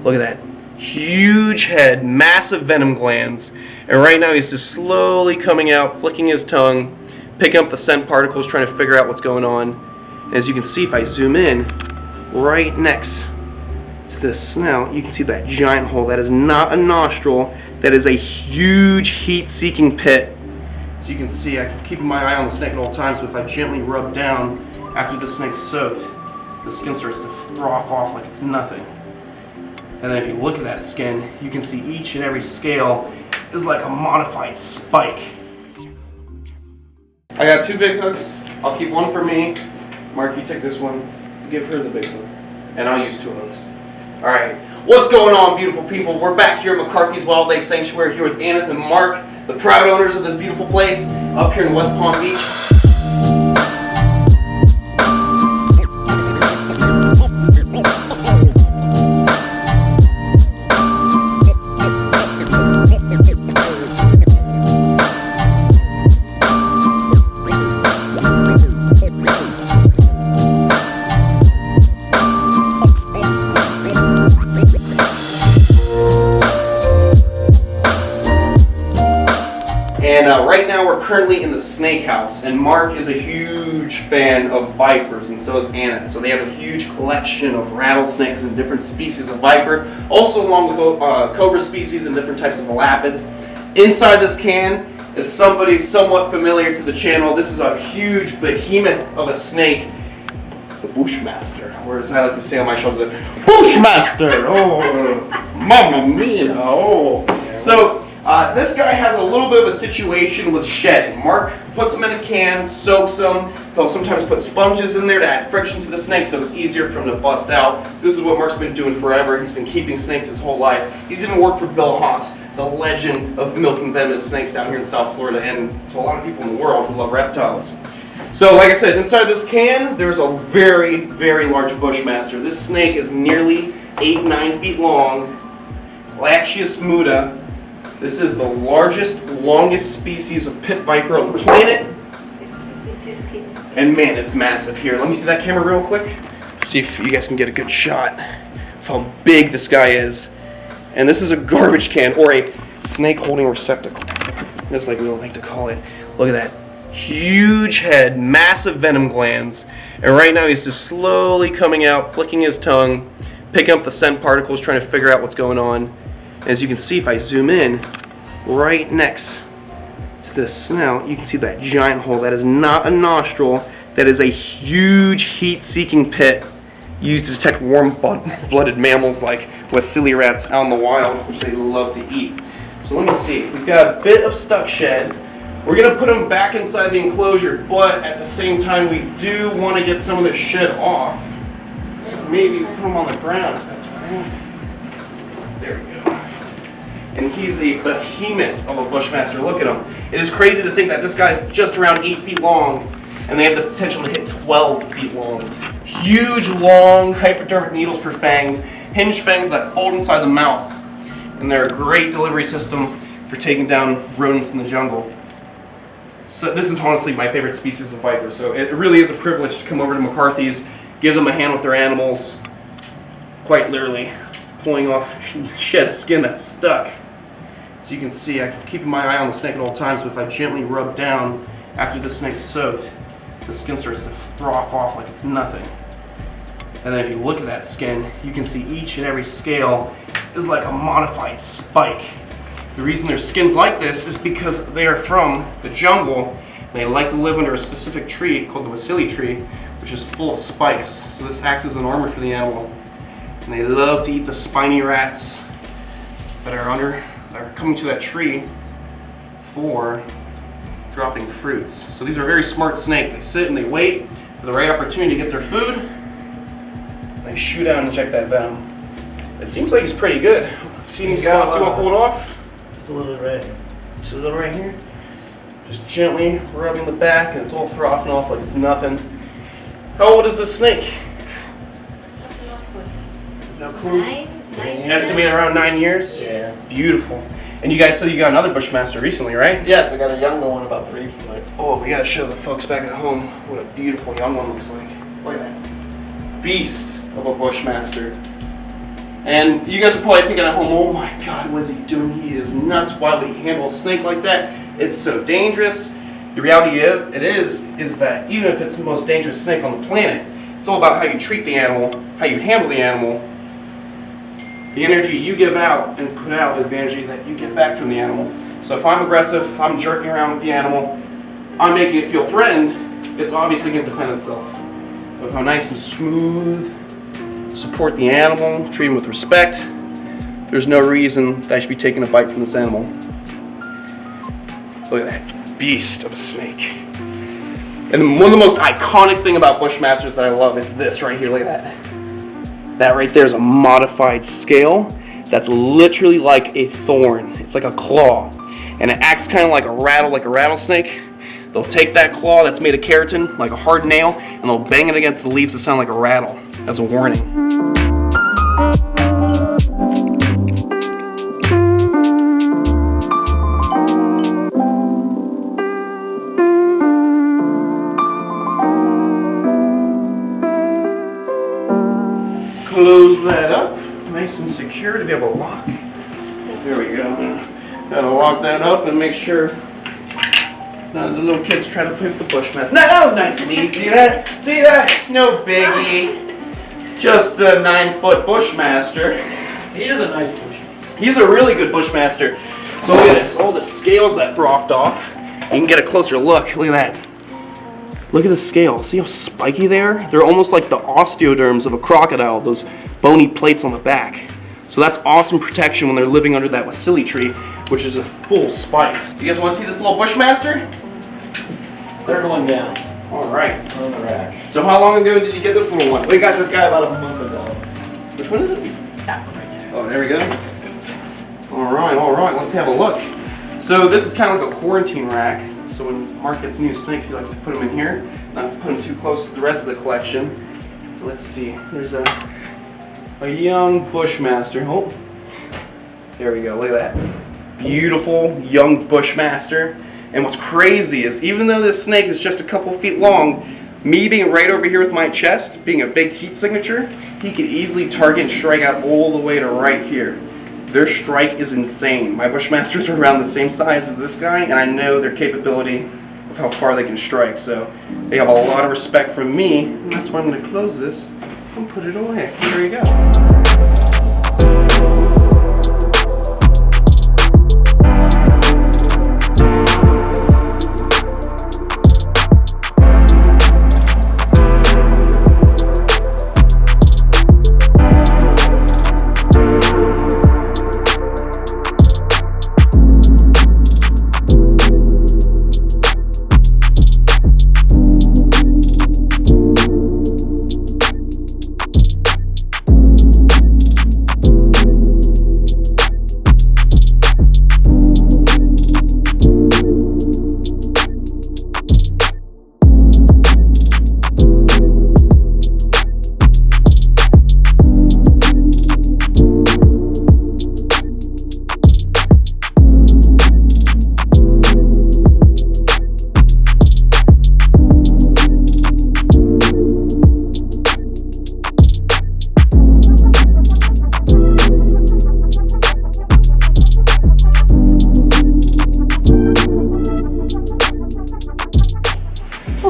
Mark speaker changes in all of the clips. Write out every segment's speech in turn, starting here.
Speaker 1: Look at that. Huge head, massive venom glands. And right now he's just slowly coming out, flicking his tongue, picking up the scent particles, trying to figure out what's going on. And as you can see, if I zoom in, right next to the snout, you can see that giant hole. That is not a nostril. That is a huge heat-seeking pit. So you can see, I'm keeping my eye on the snake at all times, but if I gently rub down after the snake's soaked, the skin starts to froth off like it's nothing. And then if you look at that skin, you can see each and every scale is like a modified spike. I got 2 big hooks. I'll keep one for me. Mark, you take this one. Give her the big hook. And I'll use 2 hooks. Alright. What's going on, beautiful people? We're back here at McCarthy's Wildlife Sanctuary here with Aneth and Mark, the proud owners of this beautiful place up here in West Palm Beach. And right now we're currently in the snake house, and Mark is a huge fan of vipers, and so is Aneth. So they have a huge collection of rattlesnakes and different species of viper, also along with cobra species and different types of elapids. Inside this can is somebody somewhat familiar to the channel. This is a huge behemoth of a snake. It's the Bushmaster, or as I like to say on my show, the Bushmaster! Oh, mamma mia! Oh. So, this guy has a little bit of a situation with shedding. Mark puts them in a can, soaks them. He'll sometimes put sponges in there to add friction to the snake so it's easier for him to bust out. This is what Mark's been doing forever. He's been keeping snakes his whole life. He's even worked for Bill Haas, the legend of milking venomous snakes down here in South Florida, and to a lot of people in the world who love reptiles. So like I said, inside this can, there's a very, very large Bushmaster. This snake is nearly 8-9 feet long, Lacheus muta. This is the largest, longest species of pit viper on the planet. And man, it's massive. Here, let me see that camera real quick. See if you guys can get a good shot of how big this guy is. And this is a garbage can, or a snake holding receptacle. That's like we don't like to call it. Look at that. Huge head, massive venom glands. And right now he's just slowly coming out, flicking his tongue, picking up the scent particles, trying to figure out what's going on. As you can see, if I zoom in, right next to the snout, you can see that giant hole. That is not a nostril. That is a huge heat-seeking pit used to detect warm-blooded mammals like Wesley rats out in the wild, which they love to eat. So let me see. He's got a bit of stuck shed. We're going to put him back inside the enclosure, but at the same time, we do want to get some of the shed off. So maybe put him on the ground, if that's right. There we go. And he's a behemoth of a Bushmaster. Look at him. It is crazy to think that this guy's just around 8 feet long, and they have the potential to hit 12 feet long. Huge, long, hypodermic needles for fangs, hinged fangs that fold inside the mouth. And they're a great delivery system for taking down rodents in the jungle. So this is honestly my favorite species of viper. So it really is a privilege to come over to McCarthy's, give them a hand with their animals, quite literally pulling off shed skin that's stuck. So you can see, I'm keeping my eye on the snake at all times, but if I gently rub down after the snake's soaked, the skin starts to froth off like it's nothing. And then if you look at that skin, you can see each and every scale is like a modified spike. The reason their skin's like this is because they are from the jungle. They like to live under a specific tree called the Wesley tree, which is full of spikes. So this acts as an armor for the animal. And they love to eat the spiny rats that are coming to that tree for dropping fruits. So these are very smart snakes. They sit and they wait for the right opportunity to get their food. They shoot out and inject that venom. It seems like he's pretty good. See any spots you want to pull it off?
Speaker 2: Just a little bit right.
Speaker 1: Just a little right here. Just gently rubbing the back, and it's all frothing off like it's nothing. How old is this snake? No clue. Estimated around 9 years?
Speaker 2: Yeah.
Speaker 1: Beautiful. And you guys said you got another Bushmaster recently, right?
Speaker 2: Yes, we got a younger one about 3 foot.
Speaker 1: Oh, we gotta show the folks back at home what a beautiful young one looks like. Look at that. Beast of a Bushmaster. And you guys are probably thinking at home, oh my God, what is he doing? He is nuts. Why would he handle a snake like that? It's so dangerous. The reality of it is that even if it's the most dangerous snake on the planet, it's all about how you treat the animal, how you handle the animal. The energy you give out and put out is the energy that you get back from the animal. So if I'm aggressive, if I'm jerking around with the animal, I'm making it feel threatened, it's obviously going to defend itself. But if I'm nice and smooth, support the animal, treat him with respect, there's no reason that I should be taking a bite from this animal. Look at that beast of a snake. And one of the most iconic thing about Bushmasters that I love is this right here. Look at that. That right there is a modified scale that's literally like a thorn. It's like a claw. And it acts kind of like a rattlesnake. They'll take that claw that's made of keratin, like a hard nail, and they'll bang it against the leaves to sound like a rattle, as a warning. Close that up, nice and secure to be able to lock. There we go. Gotta lock that up and make sure none of the little kids try to play with the Bushmaster. Now that was nice and easy. See that? No biggie. Just a 9-foot Bushmaster.
Speaker 2: He is a nice bush.
Speaker 1: He's a really good Bushmaster. So look at this, all the scales that frothed off. You can get a closer look. Look at that. Look at the scales. See how spiky they are? They're almost like the osteoderms of a crocodile, those bony plates on the back. So that's awesome protection when they're living under that wasili tree, which is a full spice. You guys want to see this little Bushmaster?
Speaker 2: Third one down.
Speaker 1: All right.
Speaker 2: On the rack.
Speaker 1: So how long ago did you get this little one?
Speaker 2: We got this guy about a month ago.
Speaker 1: Which one is it?
Speaker 2: That one right there.
Speaker 1: Oh, there we go. All right. Let's have a look. So this is kind of like a quarantine rack. So when Mark gets new snakes, he likes to put them in here, not put them too close to the rest of the collection. Let's see. There's a young Bushmaster. Oh, there we go. Look at that. Beautiful young Bushmaster. And what's crazy is even though this snake is just a couple feet long, me being right over here with my chest, being a big heat signature, he could easily target and strike out all the way to right here. Their strike is insane. My Bushmasters are around the same size as this guy, and I know their capability of how far they can strike. So they have a lot of respect from me, and that's why I'm going to close this and put it away. There you go.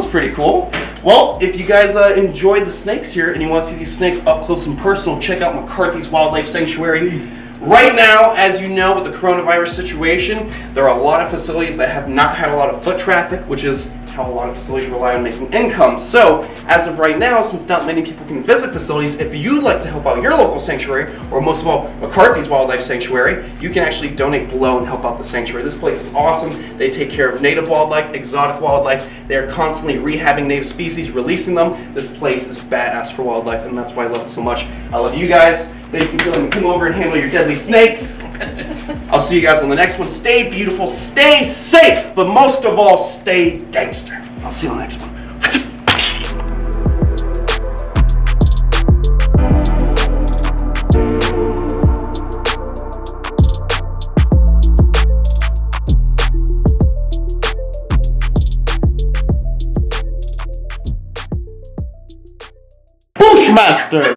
Speaker 1: Pretty cool. Well, if you guys enjoyed the snakes here and you want to see these snakes up close and personal, check out McCarthy's Wildlife Sanctuary. Right now, as you know, with the coronavirus situation, there are a lot of facilities that have not had a lot of foot traffic, which is how a lot of facilities rely on making income. So, as of right now, since not many people can visit facilities, if you'd like to help out your local sanctuary, or most of all, McCarthy's Wildlife Sanctuary, you can actually donate below and help out the sanctuary. This place is awesome. They take care of native wildlife, exotic wildlife. They are constantly rehabbing native species, releasing them. This place is badass for wildlife, and that's why I love it so much. I love you guys. Thank you for letting me come over and handle your deadly snakes. I'll see you guys on the next one. Stay beautiful, stay safe, but most of all, stay gangster. I'll see you on the next one. Bushmaster!